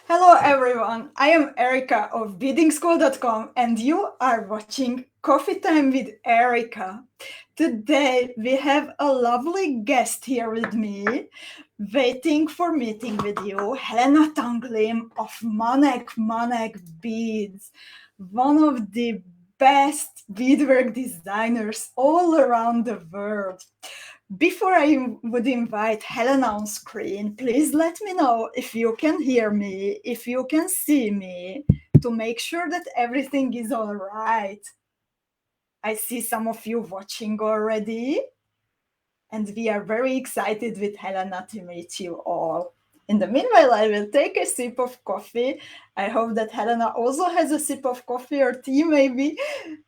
Hello everyone, I am Erika of beadingschool.com and you are watching Coffee Time with Erika. Today we have a lovely guest here with me, waiting for meeting with you, Helena Tang-Lim of Manek-Manek Beads, one of the best beadwork designers all around the world. Before I would invite Helena on screen, please let me know if you can hear me, if you can see me, to make sure that everything is all right. I see some of you watching already, and we are very excited with Helena to meet you all. In the meanwhile, I will take a sip of coffee. I hope that Helena also has a sip of coffee or tea, maybe,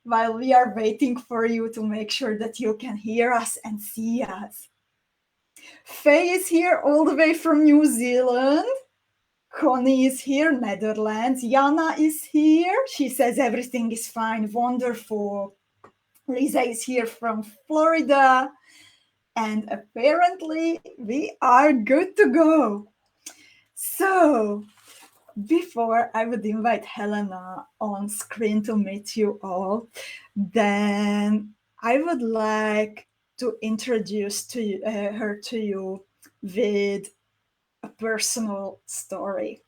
while we are waiting for you to make sure that you can hear us and see us. Faye is here all the way from New Zealand. Connie is here, Netherlands. Jana is here. She says everything is fine, wonderful. Lisa is here from Florida. And apparently we are good to go. So before I would invite Helena on screen to meet you all, then I would like to introduce her to you with a personal story.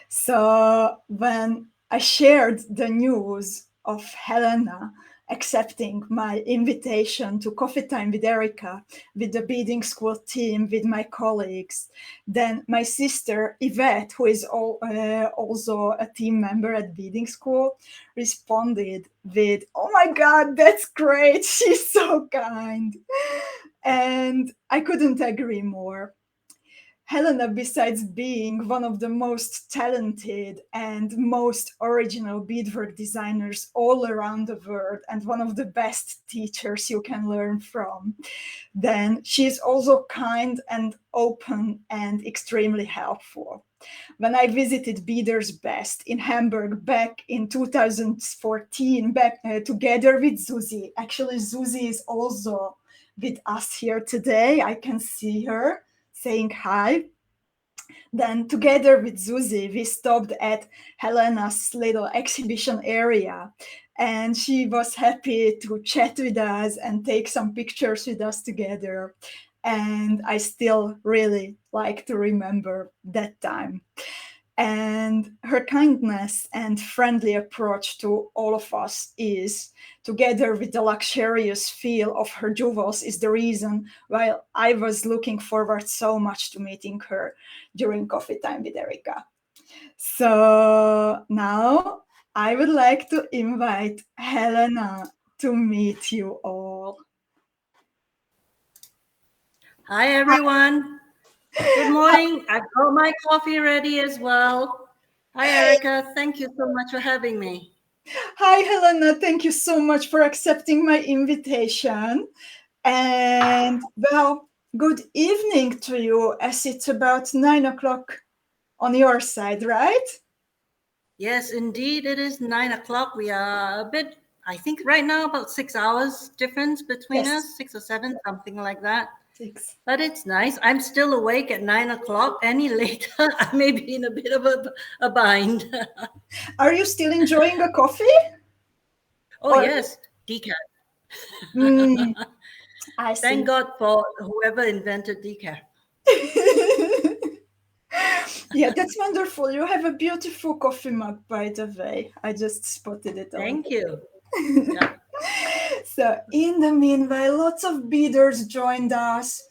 So when I shared the news of Helena accepting my invitation to Coffee Time with Erika, with the beading school team, with my colleagues, then my sister Yvette, who is also a team member at beading school, responded with, "Oh my God, that's great! She's so kind." And I couldn't agree more. Helena, besides being one of the most talented and most original beadwork designers all around the world and one of the best teachers you can learn from, then she is also kind and open and extremely helpful. When I visited Beader's Best in Hamburg back in 2014, together with Susie. Actually, Susie is also with us here today. I can see her saying hi. Then together with Susie, we stopped at Helena's little exhibition area, and she was happy to chat with us and take some pictures with us together. And I still really like to remember that time. And her kindness and friendly approach to all of us is, together with the luxurious feel of her jewels, is the reason why I was looking forward so much to meeting her during Coffee Time with Erika. So now I would like to invite Helena to meet you all. Hi, everyone. Good morning. I've got my coffee ready as well. Hi, Erica. Thank you so much for having me. Hi, Helena. Thank you so much for accepting my invitation. And well, good evening to you, as it's about 9 o'clock on your side, right? Yes, indeed, it is 9 o'clock. We are a bit, I think right now, about 6 hours difference between Yes, us, 6 or 7, something like that. 6. But it's nice. I'm still awake at 9 o'clock. Any later, I may be in a bit of a bind. Are you still enjoying a coffee? Oh, Or yes, decaf. mm, I Thank see. God for whoever invented decaf. Yeah, that's wonderful. You have a beautiful coffee mug, by the way. I just spotted it on Thank you. you. Yeah. So, in the meanwhile, lots of bidders joined us.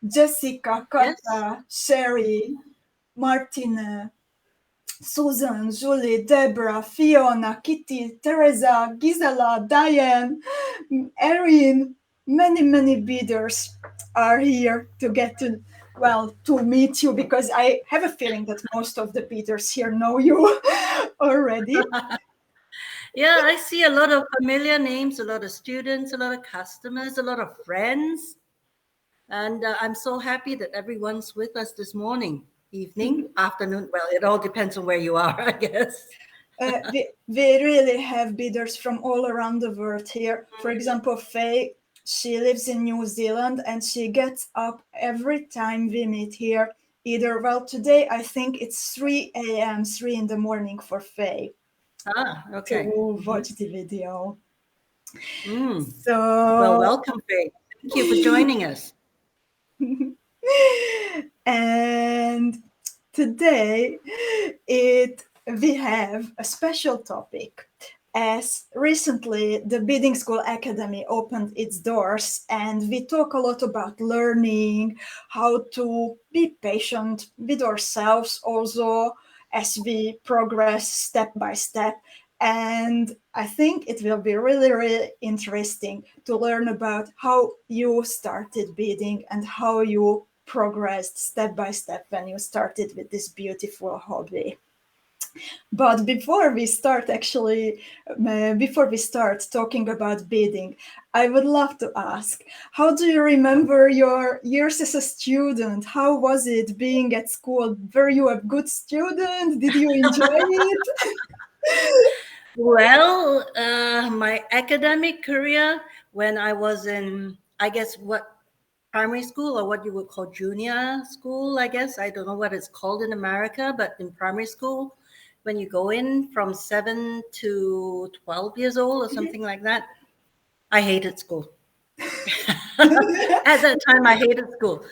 Jessica, Yes. Kata, Sherry, Martine, Susan, Julie, Deborah, Fiona, Kitty, Teresa, Gisela, Diane, Erin, many bidders are here to get to meet you, because I have a feeling that most of the bidders here know you already. Yeah, I see a lot of familiar names, a lot of students, a lot of customers, a lot of friends. And I'm so happy that everyone's with us this morning, evening, afternoon. Well, it all depends on where you are, I guess. We really have bidders from all around the world here. For example, Faye, she lives in New Zealand and she gets up every time we meet here either, well, today I think it's 3 a.m., 3 in the morning for Faye Okay. to watch the video. Well, So, welcome, Faye. Thank you for joining us. and today we have a special topic, as recently the Bidding School Academy opened its doors, and we talk a lot about learning, how to be patient with ourselves also as we progress step by step. And I think it will be really, really interesting to learn about how you started bidding and how you progressed step by step when you started with this beautiful hobby. But before we start talking about bidding, I would love to ask, how do you remember your years as a student? How was it being at school? Were you a good student? Did you enjoy it? Well, my academic career, when I was in, I guess, what primary school or what you would call junior school, I guess. I don't know what it's called in America, but in primary school, when you go in from 7 to 12 years old or something like that, I hated school. At that time, I hated school.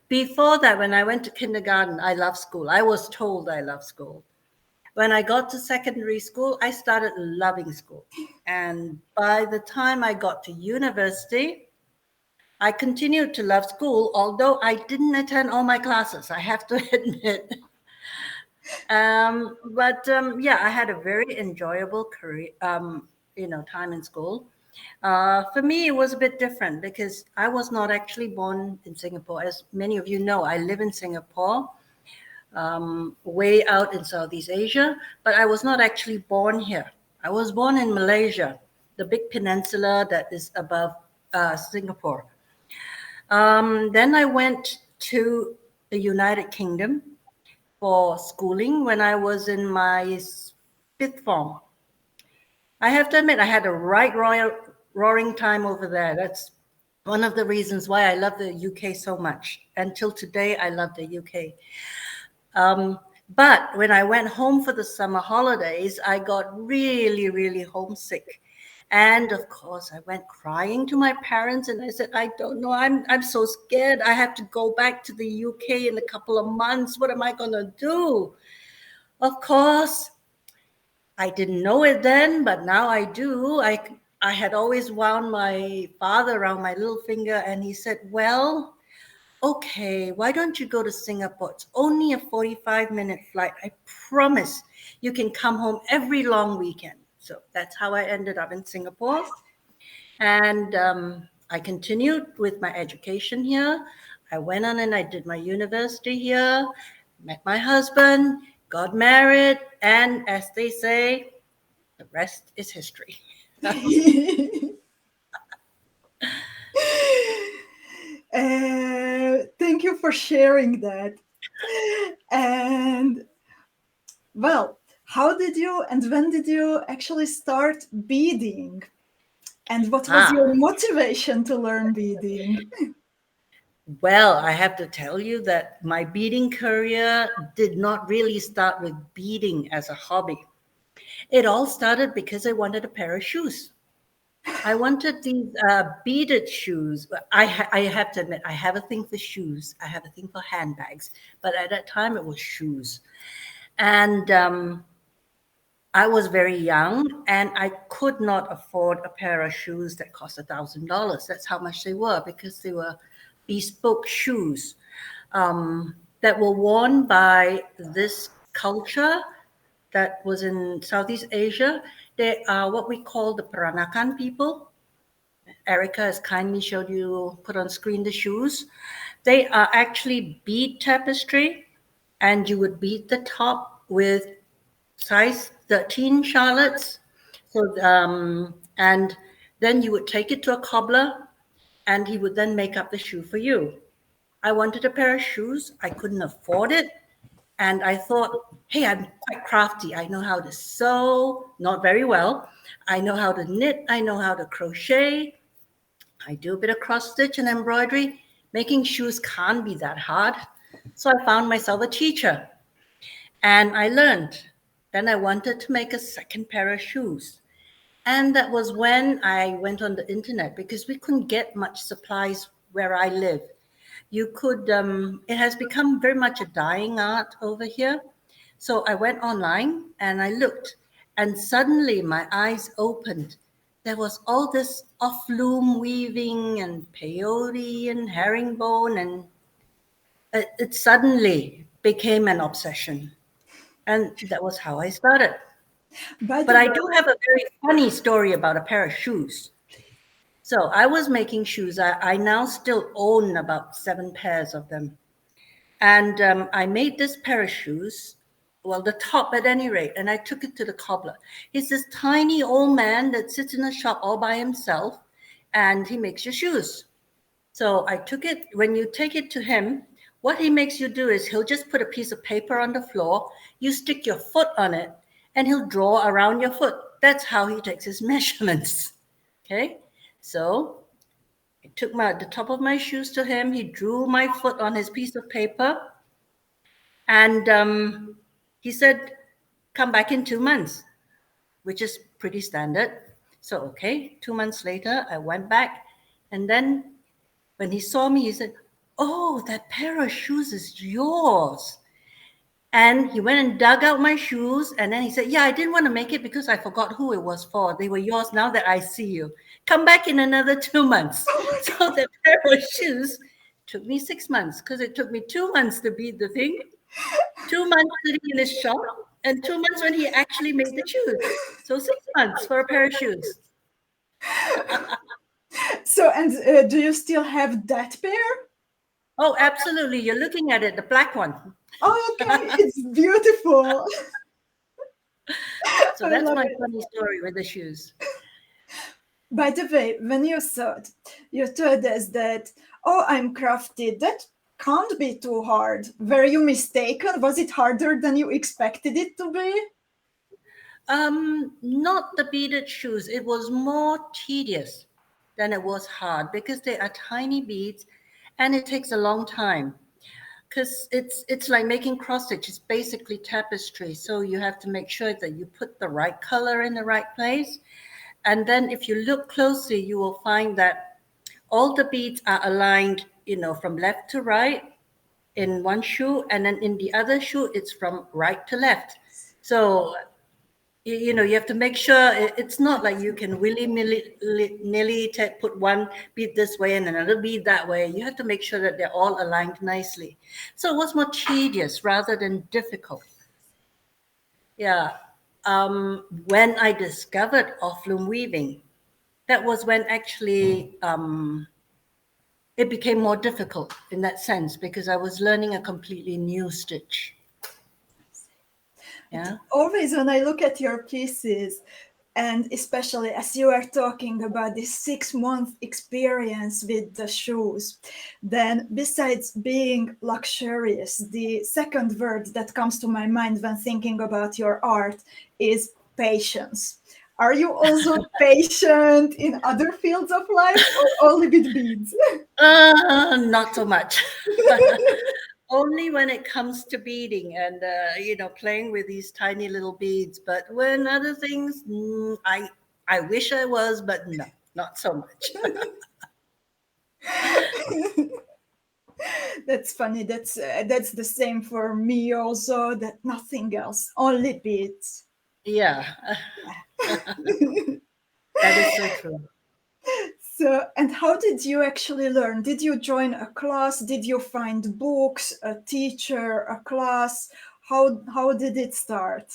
Before that, when I went to kindergarten, I loved school. I was told I loved school. When I got to secondary school, I started loving school. And by the time I got to university, I continued to love school, although I didn't attend all my classes, I have to admit. Yeah, I had a very enjoyable career, time in school. For me, it was a bit different because I was not actually born in Singapore. As many of you know, I live in Singapore, way out in Southeast Asia, but I was not actually born here. I was born in Malaysia, the big peninsula that is above Singapore. Then I went to the United Kingdom for schooling when I was in my fifth form. I have to admit, I had a roaring time over there. That's one of the reasons why I love the UK so much. Until today, I love the UK. But when I went home for the summer holidays, I got really, really homesick. And of course, I went crying to my parents and I said, I don't know, I'm so scared. I have to go back to the UK in a couple of months. What am I going to do? Of course, I didn't know it then, but now I do. I had always wound my father around my little finger and he said, well, okay, why don't you go to Singapore? It's only a 45-minute flight. I promise you can come home every long weekend. So that's how I ended up in Singapore. And I continued with my education here. I went on and I did my university here, met my husband, got married, and as they say, the rest is history. Thank you for sharing that. And well, how did you and when did you actually start beading? And what was your motivation to learn beading? Well, I have to tell you that my beading career did not really start with beading as a hobby. It all started because I wanted a pair of shoes. I wanted these beaded shoes. I have to admit, I have a thing for shoes. I have a thing for handbags. But at that time, it was shoes. And I was very young and I could not afford a pair of shoes that cost $1,000. That's how much they were because they were bespoke shoes that were worn by this culture that was in Southeast Asia. They are what we call the Peranakan people. Erika has kindly showed you, put on screen the shoes. They are actually bead tapestry, and you would bead the top with size 13 Charlottes. So, and then you would take it to a cobbler, and he would then make up the shoe for you. I wanted a pair of shoes. I couldn't afford it. And I thought, hey, I'm quite crafty. I know how to sew, not very well. I know how to knit. I know how to crochet. I do a bit of cross stitch and embroidery. Making shoes can't be that hard. So I found myself a teacher and I learned. Then I wanted to make a second pair of shoes. And that was when I went on the internet because we couldn't get much supplies where I live. You could, it has become very much a dying art over here. So I went online and I looked, and suddenly my eyes opened. There was all this off loom weaving and peyote and herringbone, and it suddenly became an obsession. And that was how I started. By But the I way, do have a very funny story about a pair of shoes. So I was making shoes. I now still own about 7 pairs of them. And I made this pair of shoes, well, the top at any rate, and I took it to the cobbler. He's this tiny old man that sits in a shop all by himself, and he makes your shoes. So I took it, when you take it to him, what he makes you do is he'll just put a piece of paper on the floor, you stick your foot on it, and he'll draw around your foot. That's how he takes his measurements. Okay? So I took the top of my shoes to him. He drew my foot on his piece of paper, and he said, "Come back in 2 months," which is pretty standard. So, okay, 2 months later, I went back, and then when he saw me, he said, "Oh, that pair of shoes is yours." And he went and dug out my shoes. And then he said, "Yeah, I didn't want to make it because I forgot who it was for. They were yours now that I see you. Come back in another 2 months." So the pair of shoes took me 6 months because it took me 2 months to beat the thing, 2 months sitting in his shop, and 2 months when he actually made the shoes. So 6 months for a pair of shoes. so, and do you still have that pair? Oh, absolutely. You're looking at it, the black one. Oh, okay, it's beautiful. So I that's love my it. funny story with the shoes. By the way, when you told us that, oh, I'm crafty, that can't be too hard. Were you mistaken? Was it harder than you expected it to be? Not the beaded shoes. It was more tedious than it was hard because they are tiny beads and it takes a long time. Because it's like making cross stitch. It's basically tapestry. So you have to make sure that you put the right color in the right place. And then if you look closely, you will find that all the beads are aligned, from left to right in one shoe, and then in the other shoe, it's from right to left. So you have to make sure it's not like you can willy-nilly put one bead this way and another bead that way. You have to make sure that they're all aligned nicely. So it was more tedious rather than difficult. Yeah. When I discovered off-loom weaving, that was when actually it became more difficult in that sense because I was learning a completely new stitch. Yeah. Always when I look at your pieces, and especially as you are talking about this 6 month experience with the shoes, then besides being luxurious, the second word that comes to my mind when thinking about your art is patience. Are you also patient in other fields of life or only with beads? Not so much. Only when it comes to beading and playing with these tiny little beads. But when other things, I wish I was, but no, not so much. That's funny. That's the same for me also. That nothing else, only beads. Yeah, that is so true. So, and how did you actually learn? Did you join a class? Did you find books, a teacher, a class? How did it start?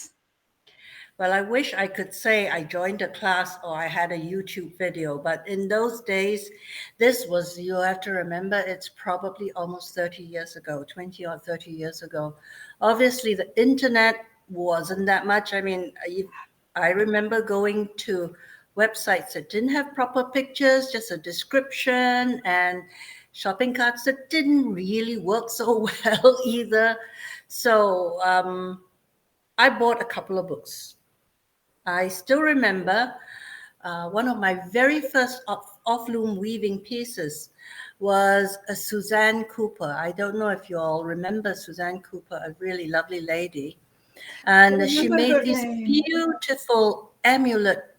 Well, I wish I could say I joined a class or I had a YouTube video, but in those days, you have to remember, it's probably almost 30 years ago, 20 or 30 years ago. Obviously, the internet wasn't that much. I mean, I remember going to websites that didn't have proper pictures, just a description, and shopping carts that didn't really work so well either. So I bought a couple of books. I still remember one of my very first off-loom weaving pieces was a Suzanne Cooper. I don't know if you all remember Suzanne Cooper, a really lovely lady. I And she remember made her these name. beautiful amulet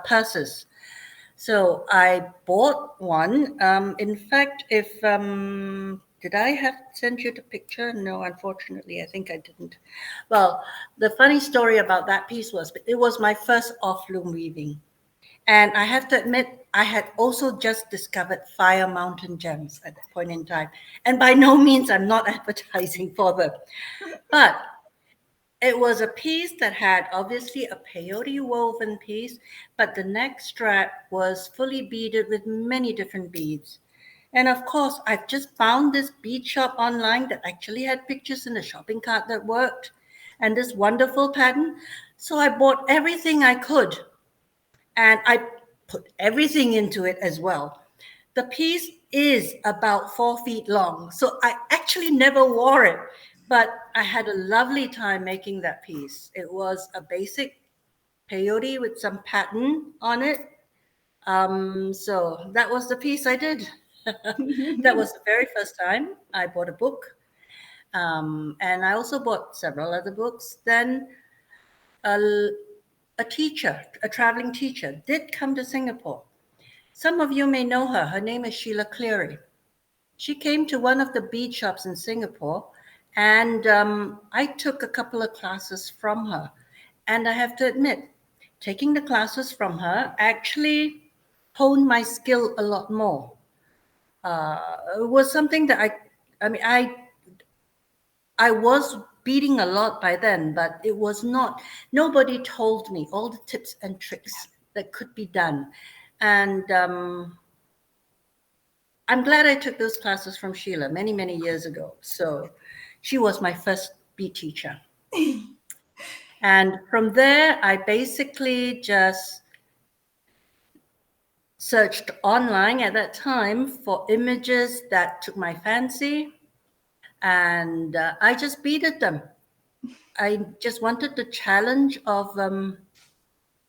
purses. So I bought one. In fact, if did I have sent you the picture? No, unfortunately, I think I didn't. Well, the funny story about that piece was it was my first off-loom weaving. And I have to admit, I had also just discovered Fire Mountain Gems at that point in time. And by no means, I'm not advertising for them. But it was a piece that had obviously a peyote woven piece, but the neck strap was fully beaded with many different beads. And of course, I've just found this bead shop online that actually had pictures in the shopping cart that worked and this wonderful pattern. So I bought everything I could and I put everything into it as well. The piece is about 4 feet long, so I actually never wore it, but I had a lovely time making that piece. It was a basic peyote with some pattern on it. So that was the piece I did. That was the very first time I bought a book. And I also bought several other books. Then a, a teacher, a traveling teacher, did come to Singapore. Some of you may know her. Her name is Sheila Cleary. She came to one of the bead shops in Singapore, and I took a couple of classes from her. And I have to admit, taking the classes from her actually honed my skill a lot more. It was something that I mean, I was beading a lot by then, but it was not, nobody told me all the tips and tricks that could be done. And I'm glad I took those classes from Sheila many, many years ago. So she was my first bead teacher. And from there, I basically just searched online at that time for images that took my fancy. And I just beaded them. I just wanted the challenge of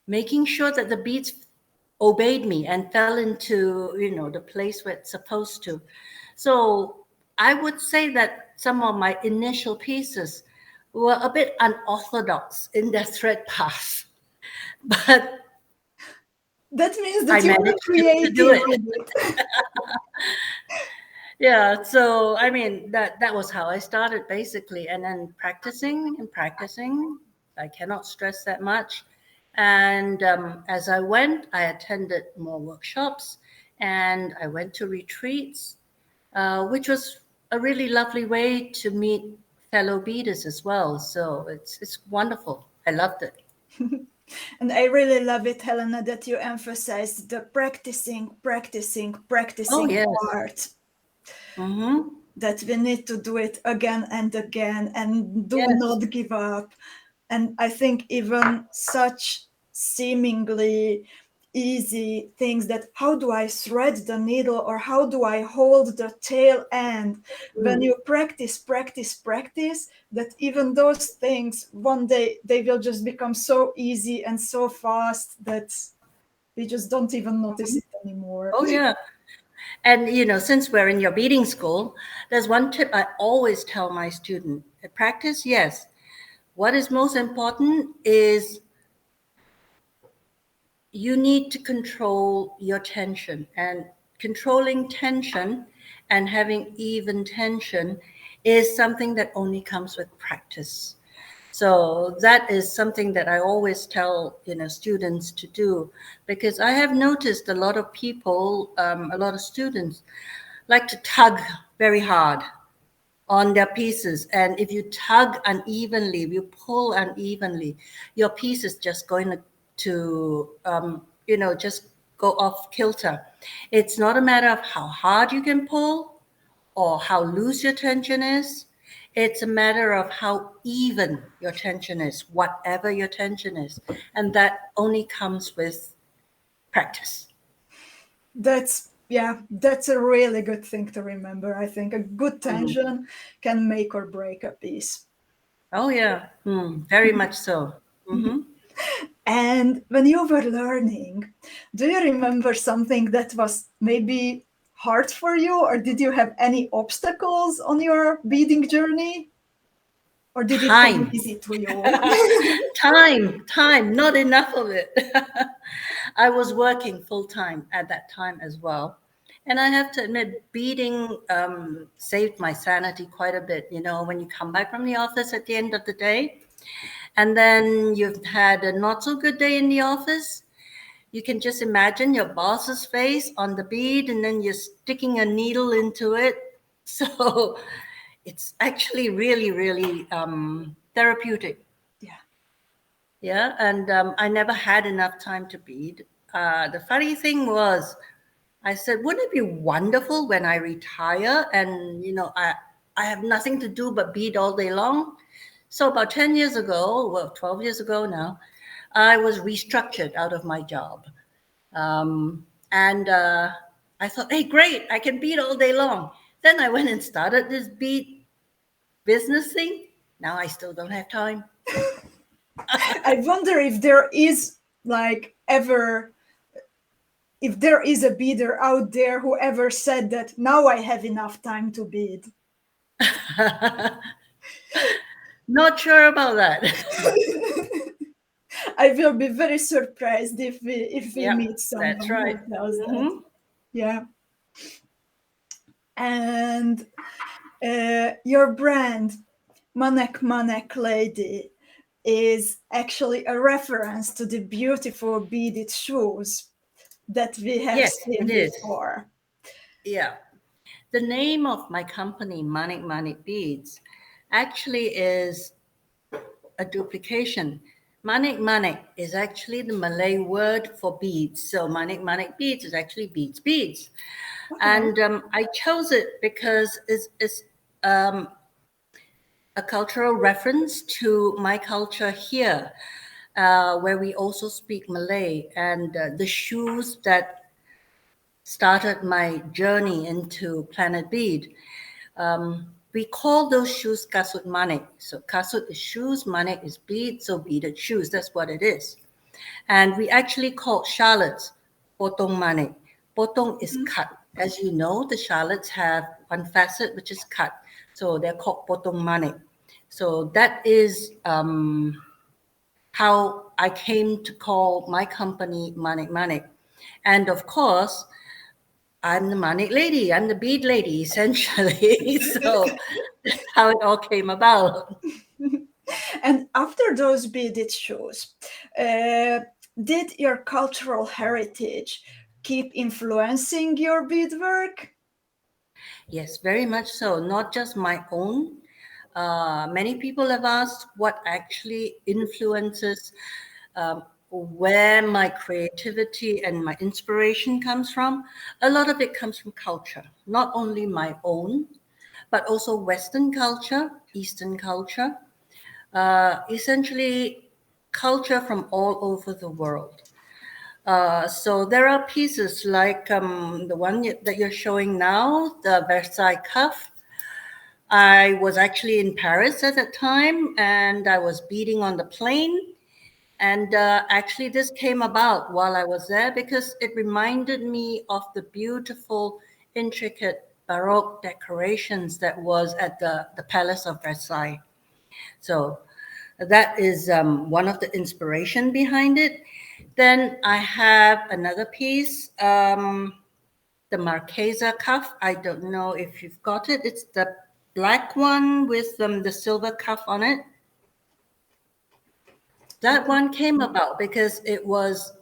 making sure that the beads obeyed me and fell into, the place where it's supposed to. So I would say that some of my initial pieces were a bit unorthodox in their thread path, but That means I that you were managed to do creative it. with it. Yeah, so I mean that was how I started basically, and then practicing and practicing. I cannot stress that much. And as I went, I attended more workshops, and I went to retreats, which was a really lovely way to meet fellow beaders as well. So it's wonderful. I loved it. And I really love it, Helena, that you emphasized the Oh practicing yes. part. Mm-hmm. That we need to do it again and again and do Yes. not give up. And I think even such seemingly easy things, that how do I thread the needle or how do I hold the tail end, when you practice, that even those things one day they will just become so easy and so fast that we just don't even notice it anymore. Oh yeah. And since we're in your beading school, there's one tip I always tell my student. Practice, yes. What is most important is you need to control your tension, and controlling tension and having even tension is something that only comes with practice. So that is something that I always tell students to do, because I have noticed a lot of people, a lot of students like to tug very hard on their pieces, and if you tug unevenly, if you pull unevenly, your piece is just going to just go off kilter. It's not a matter of how hard you can pull or how loose your tension is. It's a matter of how even your tension is, whatever your tension is, and that only comes with practice. That's a really good thing to remember. I think a good Mhm. tension can make or break a piece. Oh yeah, very much so. Hmm. And when you were learning, do you remember something that was maybe hard for you, or did you have any obstacles on your beading journey? Or did it come Time. easy to you? Time, not enough of it. I was working full time at that time as well. And I have to admit, beading saved my sanity quite a bit. You know, when you come back from the office at the end of the day, and then you've had a not so good day in the office, you can just imagine your boss's face on the bead, and then you're sticking a needle into it. So it's actually really, really therapeutic. Yeah. Yeah, and I never had enough time to bead. The funny thing was, I said, wouldn't it be wonderful when I retire and, I have nothing to do but bead all day long? So about 10 years ago, well, 12 years ago now, I was restructured out of my job. And I thought, hey, great, I can bead all day long. Then I went and started this bead business thing. Now I still don't have time. I wonder if there is if there is a beader out there who ever said that now I have enough time to bead. Not sure about that. I will be very surprised if we Yep, meet someone that's right. who tells that. Mhm. Yeah. And your brand, Manek-Manek Lady, is actually a reference to the beautiful beaded shoes that we have Yes, seen it is. before. Yeah. The name of my company, Manek-Manek Beads, actually is a duplication. Manek-Manek is actually the Malay word for beads. So Manek-Manek Beads is actually beads. Okay. And I chose it because it's a cultural reference to my culture here, where we also speak Malay, and the shoes that started my journey into Planet Bead. We call those shoes kasut manik. So kasut is shoes, manik is bead, so beaded shoes. That's what it is. And we actually call Charlottes potong manik. Potong is cut. As you know, the Charlottes have one facet which is cut. So they're called potong manik. So that is how I came to call my company Manek-Manek. And of course, I'm the Manek lady. I'm the bead lady, essentially. So that's how it all came about. And after those beaded shoes, did your cultural heritage keep influencing your beadwork? Yes, very much so. Not just my own. Many people have asked what actually influences where my creativity and my inspiration comes from. A lot of it comes from culture, not only my own, but also Western culture, Eastern culture, essentially culture from all over the world. So there are pieces like the one that you're showing now, the Versailles cuff. I was actually in Paris at that time, and I was beading on the plane. And actually, this came about while I was there because it reminded me of the beautiful, intricate Baroque decorations that was at the Palace of Versailles. So that is one of the inspiration behind it. Then I have another piece, the Marquesa cuff. I don't know if you've got it. It's the black one with the silver cuff on it. That one came about because it was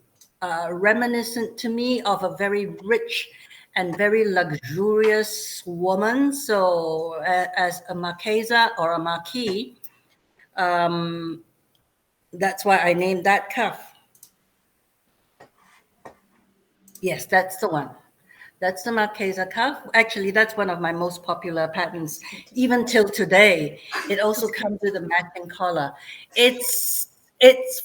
reminiscent to me of a very rich and very luxurious woman. So as a Marquesa or a Marquis, that's why I named that cuff. Yes, that's the one. That's the Marquesa cuff. Actually, that's one of my most popular patterns, even till today. It also comes with a matching collar. It's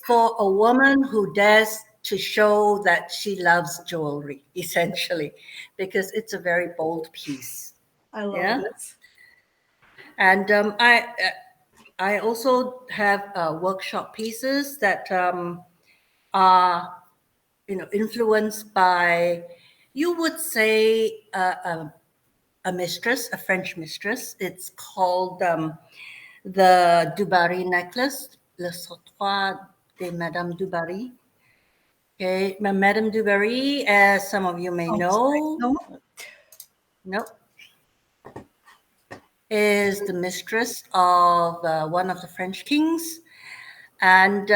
for a woman who dares to show that she loves jewelry, essentially, because it's a very bold piece. I love Yeah, it. and I also have workshop pieces that are influenced by You would say a mistress, a French mistress. It's called the Dubarry necklace, Le Sautoir de Madame Dubarry. Okay, Madame Dubarry, as some of you may know, no, is the mistress of one of the French kings. And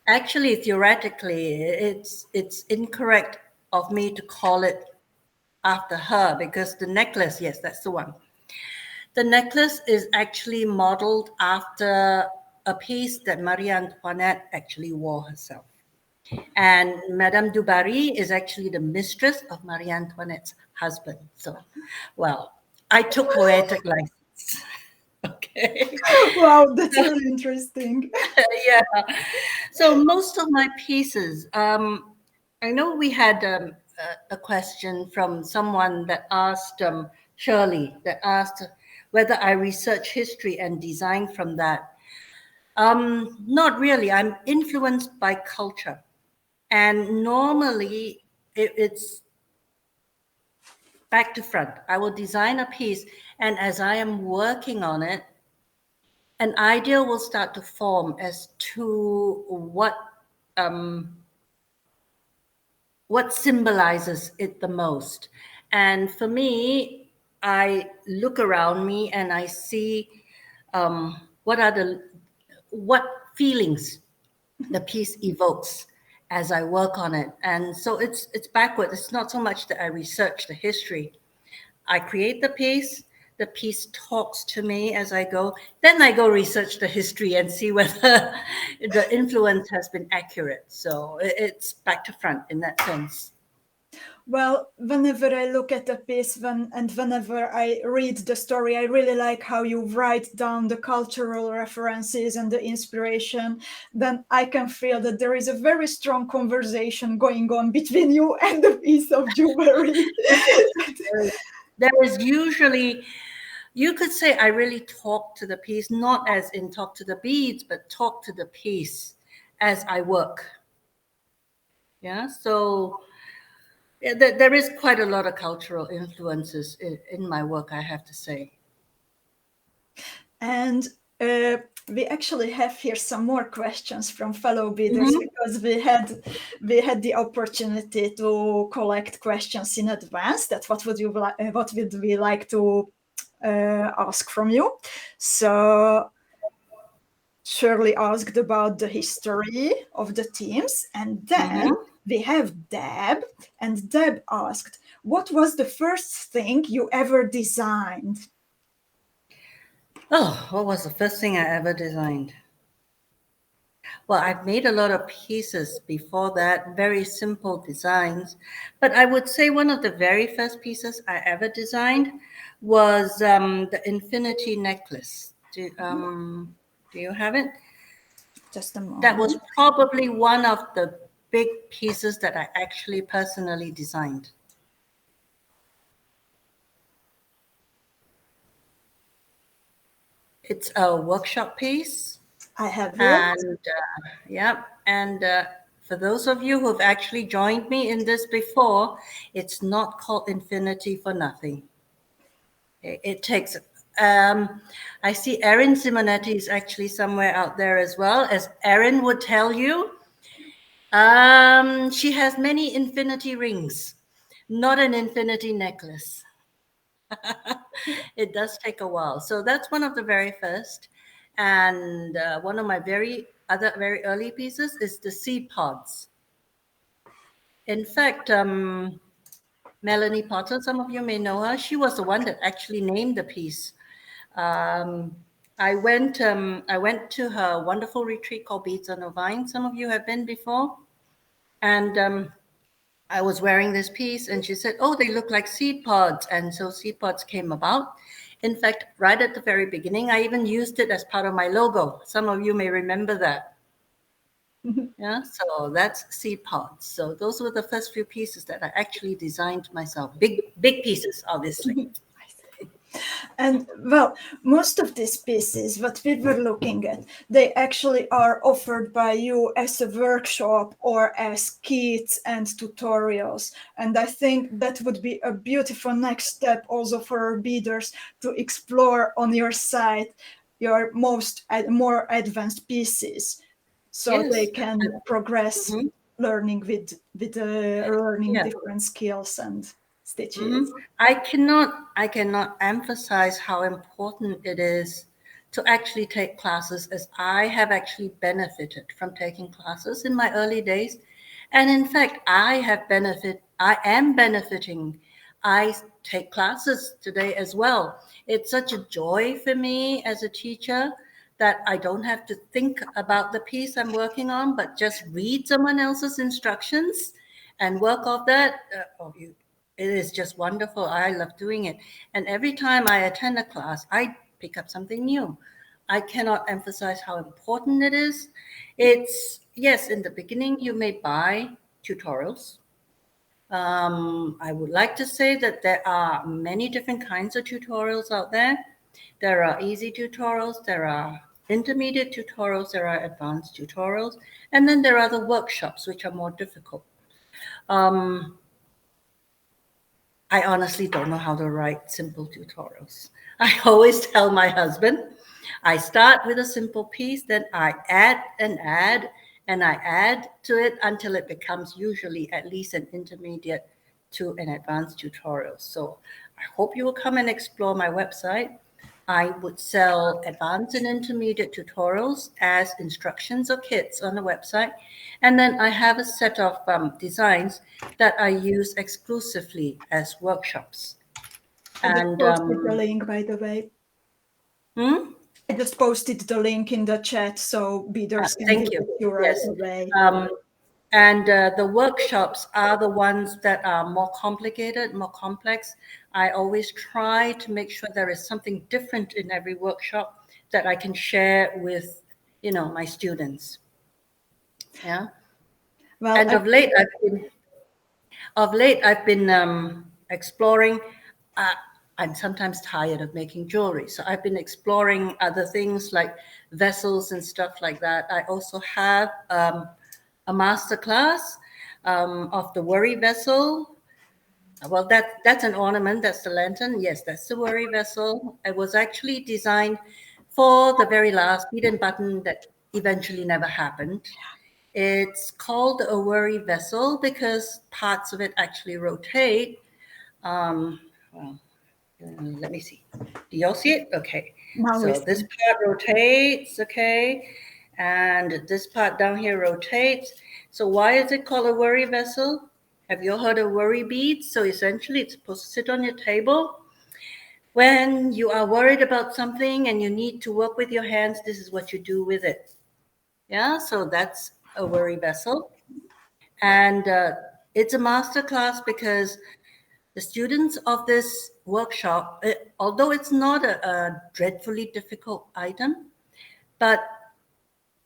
actually, theoretically, it's incorrect of me to call it after her because the necklace, yes, that's the one. The necklace is actually modeled after a piece that Marie Antoinette actually wore herself. And Madame du Barry is actually the mistress of Marie Antoinette's husband. So, well, I took poetic license. Okay. Wow, that's really interesting. Yeah. So most of my pieces, I know we had a question from someone that asked, Shirley, that asked whether I research history and design from that. Not really. I'm influenced by culture. And normally it's back to front. I will design a piece, and as I am working on it, an idea will start to form as to what symbolizes it the most. And for me, I look around me and I see what feelings the piece evokes as I work on it. And so it's backward. It's not so much that I research the history. I create the piece talks to me as I go. Then I go research the history and see whether the influence has been accurate. So it's back to front in that sense. Well, whenever I look at a piece and whenever I read the story, I really like how you write down the cultural references and the inspiration. Then I can feel that there is a very strong conversation going on between you and the piece of jewelry. There is usually, you could say I really talk to the piece, not as in talk to the beads, but talk to the piece as I work. Yeah, so there is quite a lot of cultural influences in my work, I have to say. And we actually have here some more questions from fellow bidders because we had the opportunity to collect questions in advance. That what would we like to ask from you? So Shirley asked about the history of the teams, and then we have Deb, and Deb asked, "What was the first thing you ever designed?" Oh, what was the first thing I ever designed? Well, I've made a lot of pieces before that, very simple designs. But I would say one of the very first pieces I ever designed was the infinity necklace. Do you have it? Just a moment. That was probably one of the big pieces that I actually personally designed. It's a workshop piece. I have it. And yeah, and for those of you who have actually joined me in this before, it's not called Infinity for nothing. It takes, I see Erin Simonetti is actually somewhere out there as well. As Erin would tell you, she has many infinity rings, not an infinity necklace. It does take a while. So that's one of the very first. And one of my very early pieces is the seed pods. In fact, Melanie Potter, some of you may know her. She was the one that actually named the piece. I went to her wonderful retreat called Beads on a Vine. Some of you have been before. And I was wearing this piece and she said, "Oh, they look like seed pods." And so seed pods came about. In fact, right at the very beginning, I even used it as part of my logo. Some of you may remember that. Yeah, so that's seed pods. So those were the first few pieces that I actually designed myself. Big pieces, obviously. And well, most of these pieces, what we were looking at, they actually are offered by you as a workshop or as kits and tutorials. And I think that would be a beautiful next step also for our beaders to explore on your site your more advanced pieces, so they Yes. can progress Mhm. learning with learning Yeah. different skills and Hmm. stitches. I cannot emphasize how important it is to actually take classes, as I have actually benefited from taking classes in my early days. And in fact, I am benefiting. I take classes today as well. It's such a joy for me as a teacher that I don't have to think about the piece I'm working on, but just read someone else's instructions and work off that. It is just wonderful. I love doing it. And every time I attend a class, I pick up something new. I cannot emphasize how important it is. It's, yes, in the beginning, you may buy tutorials. I would like to say that there are many different kinds of tutorials out there. There are easy tutorials, there are intermediate tutorials, there are advanced tutorials, and then there are the workshops, which are more difficult. Um, I honestly don't know how to write simple tutorials. I always tell my husband, I start with a simple piece, then I add and add, and I add to it until it becomes usually at least an intermediate to an advanced tutorial. So I hope you will come and explore my website. I would sell advanced and intermediate tutorials as instructions or kits on the website. And then I have a set of designs that I use exclusively as workshops. I just And posted the link, by the way. hmm? I just posted the link in the chat so beaders can Thank you. visit you right Yes. away. And the workshops are the ones that are more complicated, more complex. I always try to make sure there is something different in every workshop that I can share with, my students. Yeah. Well, And of late I've been exploring. Uh, I'm sometimes tired of making jewelry, so I've been exploring other things like vessels and stuff like that. I also have a master class of the worry vessel. Well, that's an ornament. That's the lantern. Yes, that's the worry vessel. It was actually designed for the very last bead and button that eventually never happened. It's called a worry vessel because parts of it actually rotate. Well, let me see. Do y'all see it? Okay. now we So this see. part rotates, okay, and this part down here rotates. So why is it called a worry vessel? Have you heard of worry beads? So essentially, it's supposed to sit on your table. When you are worried about something and you need to work with your hands, this is what you do with it. Yeah, so that's a worry vessel. And it's a master class because the students of this workshop, although it's not a dreadfully difficult item, but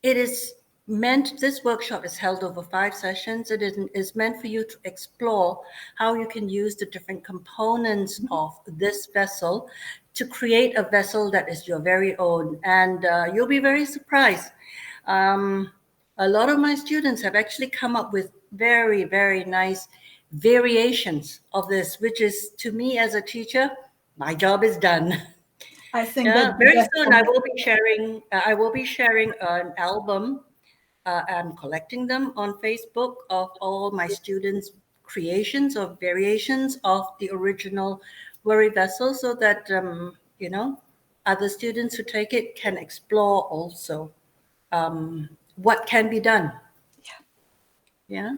it is meant, this workshop is held over 5 sessions. It is meant for you to explore how you can use the different components of this vessel to create a vessel that is your very own. And you'll be very surprised. Um, a lot of my students have actually come up with very, very nice variations of this, which is, to me as a teacher, my job is done. I think Yeah, that the very best soon I will be sharing. I will be sharing an album. I'm collecting them on Facebook of all my students' creations or variations of the original worry vessel, so that other students who take it can explore also what can be done. Yeah.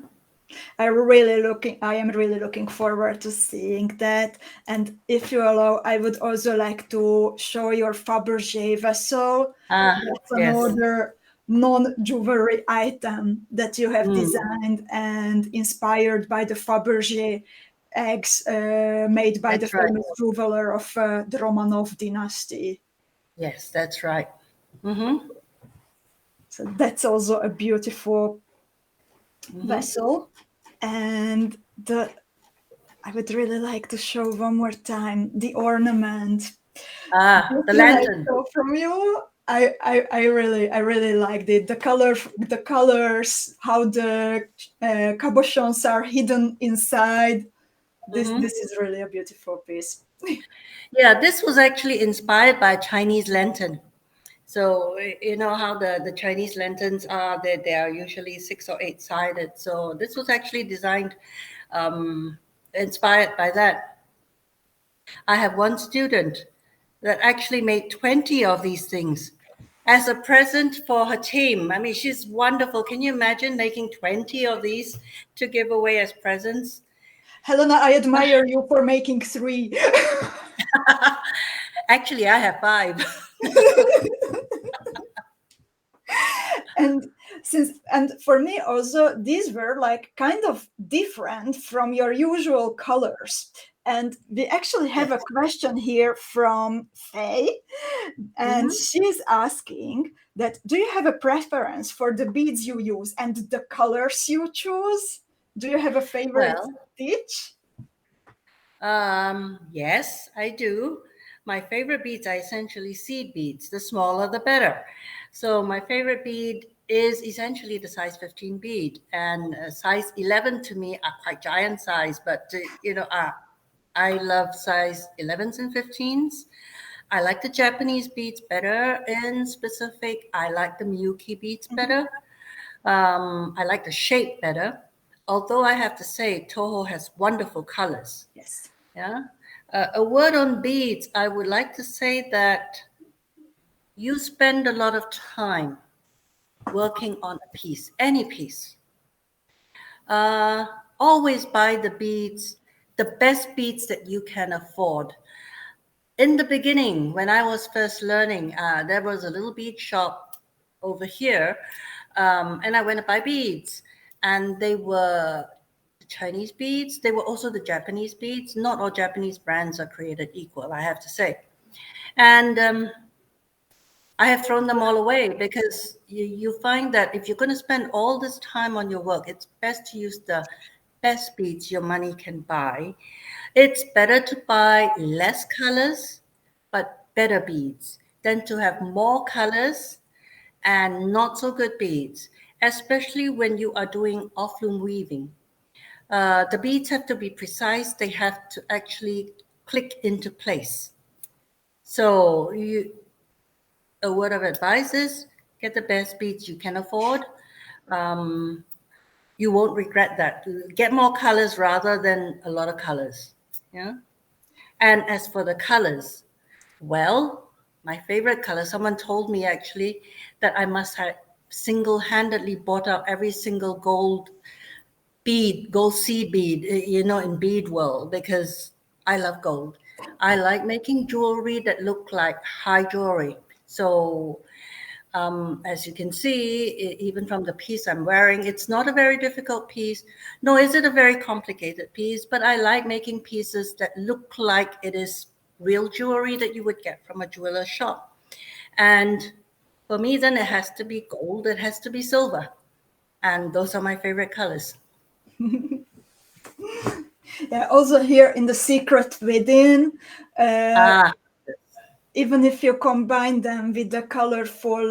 I am really looking forward to seeing that. And if you allow, I would also like to show your Fabergé vessel. Ah, That's yes. another non-jewelry item that you have Mm, designed and inspired by the Fabergé eggs made by the that's right. famous jeweler of the Romanov dynasty. Yes, that's right. Mm-hmm. So that's also a beautiful Mm-hmm. vessel. And the I would really like to show one more time the ornament. Ah, Just the when I lantern. saw from you, I really liked it. The colors, how the cabochons are hidden inside. This is really a beautiful piece. Yeah, this was actually inspired by Chinese lantern. So you know how the Chinese lanterns are, they are usually 6 or 8 sided. So this was actually designed, um, inspired by that. I have one student that actually made 20 of these things as a present for her team. I mean, she's wonderful. Can you imagine making 20 of these to give away as presents? Helena, I admire you for making 3. Actually, I have 5. and and for me also, these were like kind of different from your usual colors. And we actually have Yes. a question here from Faye, and Hmm. she's asking that, do you have a preference for the beads you use and the colors you choose? Do you have a favorite Well, stitch? yes, I do. My favorite beads are essentially seed beads. The smaller, the better. So my favorite bead is essentially the size 15 bead, and size 11 to me are quite giant size. But I love size 11s and 15s. I like the Japanese beads better. In specific, I like the Miyuki beads Mhm. better. I like the shape better. Although I have to say, Toho has wonderful colors. Yes. Yeah. A word on beads, I would like to say that you spend a lot of time working on a piece, any piece. Uh, Always buy the beads, the best beads that you can afford. In the beginning, when I was first learning, there was a little bead shop over here, and I went to buy beads, and they were the Chinese beads. They were also the Japanese beads. Not all Japanese brands are created equal, I have to say. And I have thrown them all away because you find that if you're going to spend all this time on your work, it's best to use the best beads your money can buy. It's better to buy less colors, but better beads than to have more colors and not so good beads, especially when you are doing off-loom weaving. The beads have to be precise. They have to actually click into place. So a word of advice is get the best beads you can afford. Um, you won't regret that. Get more colors rather than a lot of colors. Yeah. And as for the colors, well, my favorite color, someone told me actually that I must have single-handedly bought out every single gold seed bead, in bead world, because I love gold. I like making jewelry that look like high jewelry. So as you can see, even from the piece I'm wearing, it's not a very difficult piece, nor is it a very complicated piece, but I like making pieces that look like it is real jewelry that you would get from a jeweler's shop. And for me, then it has to be gold, it has to be silver. And those are my favorite colors. Yeah, also here in the secret within, uh, Ah, even if you combine them with the colorful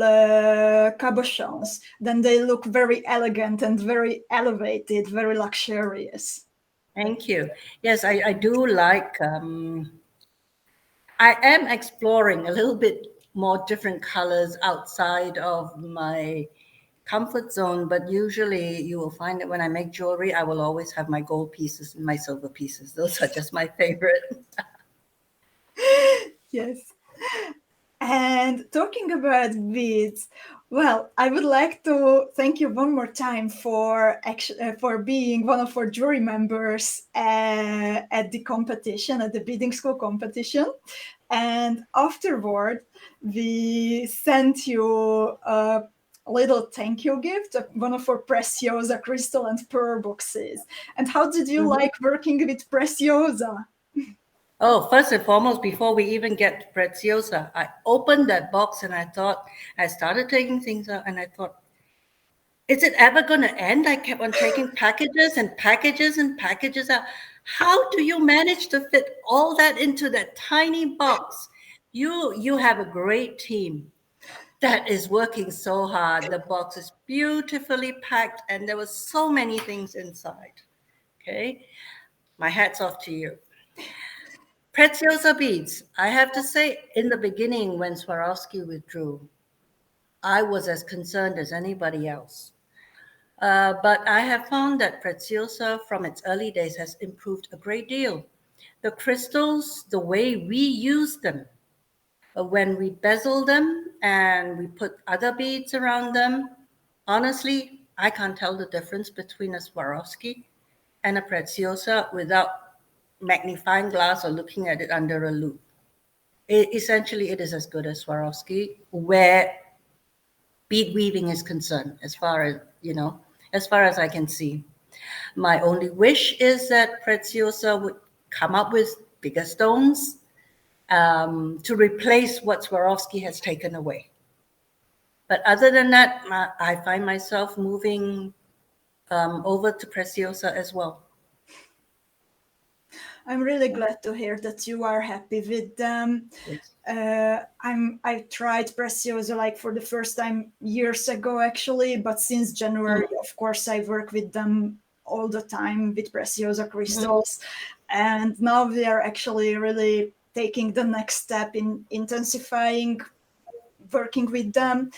cabochons, then they look very elegant and very elevated, very luxurious. thank you. Yes, I do like, I am exploring a little bit more different colors outside of my comfort zone, but usually you will find that when I make jewelry, I will always have my gold pieces and my silver pieces. Those are just my favorite. Yes. And talking about beads, well, I would like to thank you one more time for being one of our jury members at the competition, at the bidding school competition. And afterward, we sent you a little thank you gift, one of our Preciosa crystal and pearl boxes. And how did you Mhm. like working with Preciosa? Oh, first and foremost, before we even get to Preciosa, I opened that box and I started taking things out and I thought, is it ever going to end? I kept on taking packages and packages and packages out. How do you manage to fit all that into that tiny box? You have a great team that is working so hard. The box is beautifully packed and there were so many things inside. Okay, my hat's off to you. Preciosa beads. I have to say, in the beginning, when Swarovski withdrew, I was as concerned as anybody else. But I have found that Preciosa from its early days has improved a great deal. The crystals, the way we use them, when we bezel them and we put other beads around them, honestly, I can't tell the difference between a Swarovski and a Preciosa without magnifying glass or looking at it under a loupe. Essentially, it is as good as Swarovski where bead weaving is concerned, as far as, as far as I can see. My only wish is that Preciosa would come up with bigger stones to replace what Swarovski has taken away. But other than that, I find myself moving over to Preciosa as well. I'm really glad to hear that you are happy with them. Yes. I tried Preciosa like for the first time years ago actually, but since January, of course, I work with them all the time with Preciosa crystals, and now we are actually really taking the next step in intensifying working with them.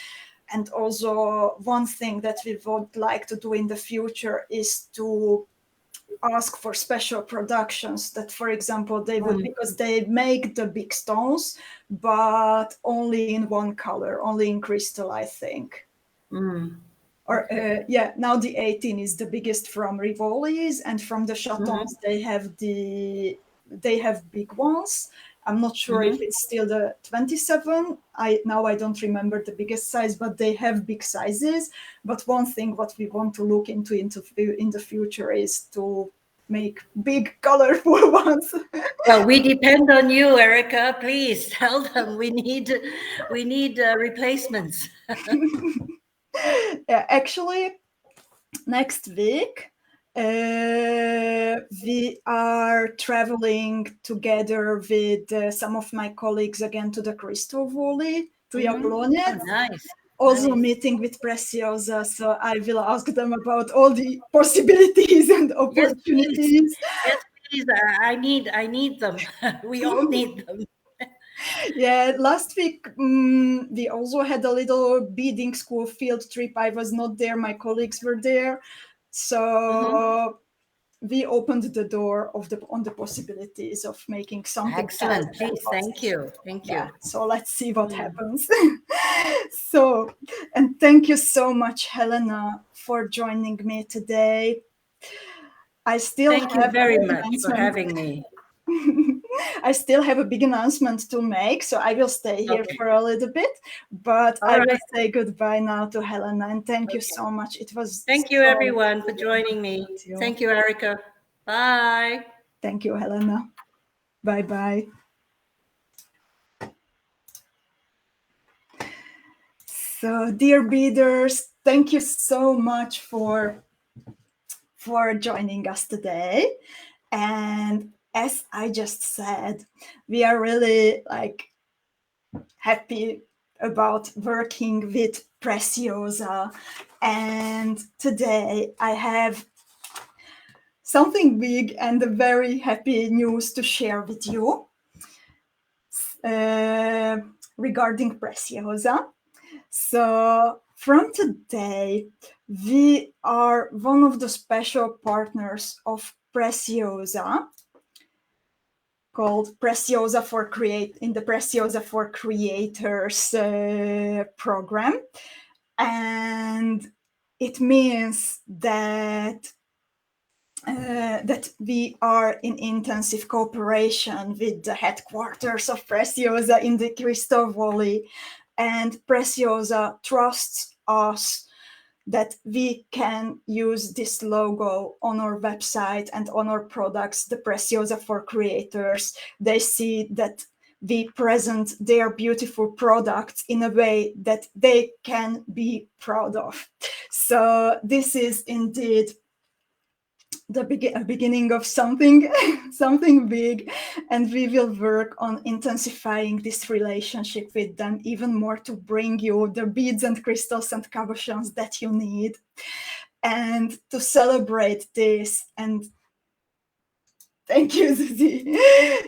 And also one thing that we would like to do in the future is to ask for special productions that, for example, they would, because they make the big stones, but only in one color, only in crystal, I think. Or now the 18 is the biggest from Rivoli's, and from the Chatons they have big ones. I'm not sure if it's still the 27. I don't remember the biggest size, but they have big sizes. But one thing what we want to look into in the future is to make big colorful ones. Well, we depend on you, Erika. Please tell them we need replacements. Yeah, actually, next week we are traveling together with some of my colleagues again to the Crystal Valley, to Jablonec. Oh, nice. Also meeting with Preciosa, so I will ask them about all the possibilities and opportunities. Yes, please. I need them. We all need them. Yeah, last week we also had a little beading school field trip. I was not there, my colleagues were there. So we opened the door on the possibilities of making something. Excellent. Please, thank you. Thank you. Yeah, so let's see what happens. So, and thank you so much, Helena, for joining me today. I still thank you very much for having me. I still have a big announcement to make, so I will stay here for a little bit, but I will say goodbye now to Helena, and thank you so much. It was Thank you, everyone, for joining me. Thank you, Erika. Bye. Thank you, Helena. Bye-bye. So, dear beaders, thank you so much for joining us today. And as I just said, we are really happy about working with Preciosa. And today I have something big and a very happy news to share with you regarding Preciosa. So from today, we are one of the special partners of Preciosa, called Preciosa in the Preciosa for Creators program. And it means that we are in intensive cooperation with the headquarters of Preciosa in the Crystal Valley, and Preciosa trusts us that we can use this logo on our website and on our products, the Preciosa for Creators. They see that we present their beautiful products in a way that they can be proud of. So this is indeed the beginning of something, something big, and we will work on intensifying this relationship with them even more to bring you the beads and crystals and cabochons that you need. And to celebrate this, and thank you, Susie.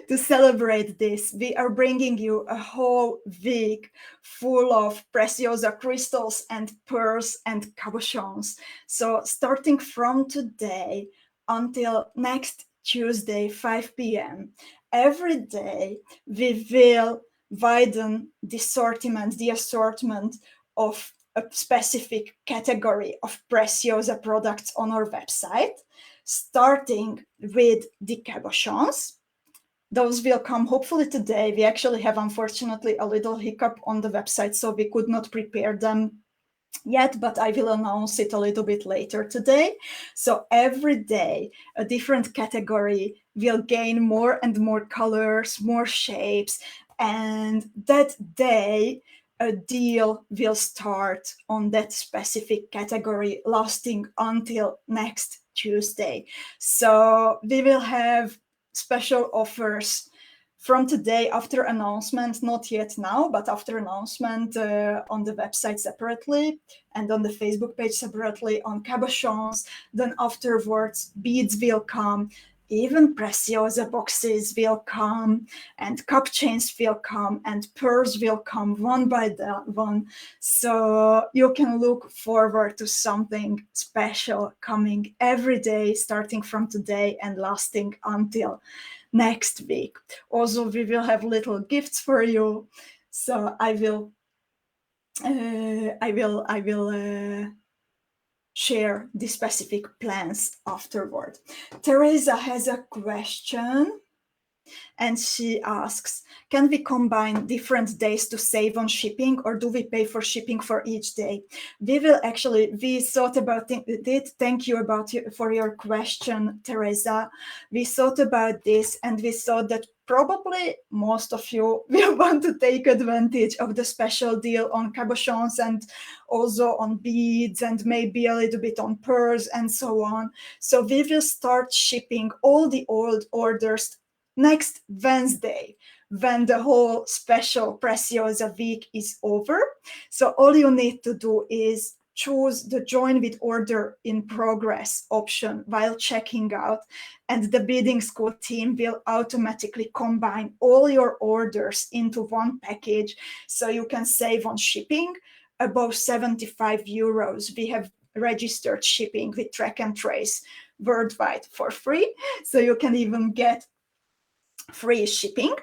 To celebrate this, we are bringing you a whole week full of Preciosa crystals and pearls and cabochons. So starting from today until next Tuesday, 5 p.m., every day we will widen the assortment of a specific category of Preciosa products on our website, starting with the cabochons. Those will come hopefully today. We actually have, unfortunately, a little hiccup on the website, so we could not prepare them yet, but I will announce it a little bit later today. So every day, a different category will gain more and more colors, more shapes, and that day, a deal will start on that specific category, lasting until next Tuesday. So we will have special offers from today after announcement, not yet now, but after announcement on the website separately and on the Facebook page separately on cabochons. Then afterwards, beads will come, even Preciosa boxes will come, and cup chains will come, and pearls will come one by one. So you can look forward to something special coming every day, starting from today and lasting until next week. Also, we will have little gifts for you. So I will share the specific plans afterward. Teresa has a question, and she asks, can we combine different days to save on shipping, or do we pay for shipping for each day? We thought about it. Thank you for your question, Teresa. We thought about this, and we thought that probably most of you will want to take advantage of the special deal on cabochons and also on beads and maybe a little bit on pearls and so on. So we will start shipping all the old orders next Wednesday, when the whole special Preciosa week is over. So all you need to do is choose the join with order in progress option while checking out, and the bidding school team will automatically combine all your orders into one package, so you can save on shipping above 75 euros. We have registered shipping with track and trace worldwide for free, so you can even get free shipping.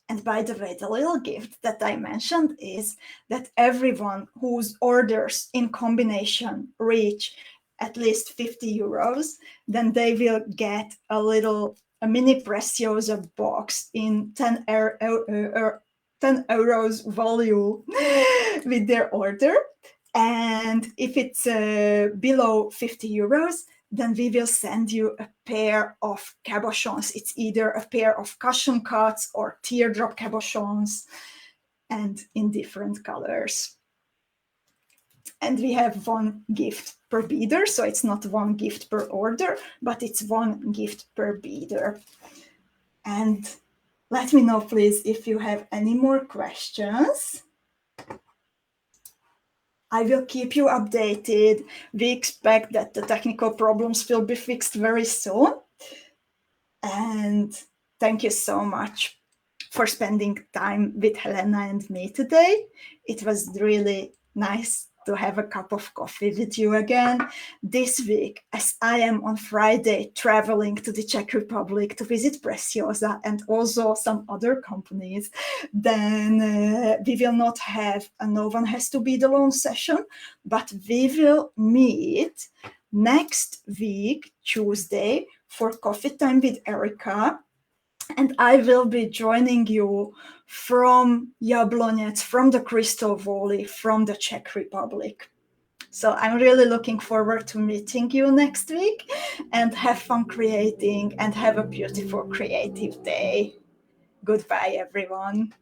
And by the way, the little gift that I mentioned is that everyone whose orders in combination reach at least 50 euros, then they will get a mini Preciosa box in 10 euros value with their order. And if it's below 50 euros, then we will send you a pair of cabochons. It's either a pair of cushion cuts or teardrop cabochons, and in different colors. And we have one gift per beader, so it's not one gift per order, but it's one gift per beader. And let me know, please, if you have any more questions. I will keep you updated. We expect that the technical problems will be fixed very soon. And thank you so much for spending time with Helena and me today. It was really nice to have a cup of coffee with you again this week, as I am on Friday traveling to the Czech Republic to visit Preciosa and also some other companies. Then we will not have a No One Has to Be Alone session, but we will meet next week, Tuesday, for Coffee Time with Erika. And I will be joining you from Jablonec, from the Crystal Valley, from the Czech Republic. So I'm really looking forward to meeting you next week, and have fun creating and have a beautiful creative day. Goodbye, everyone.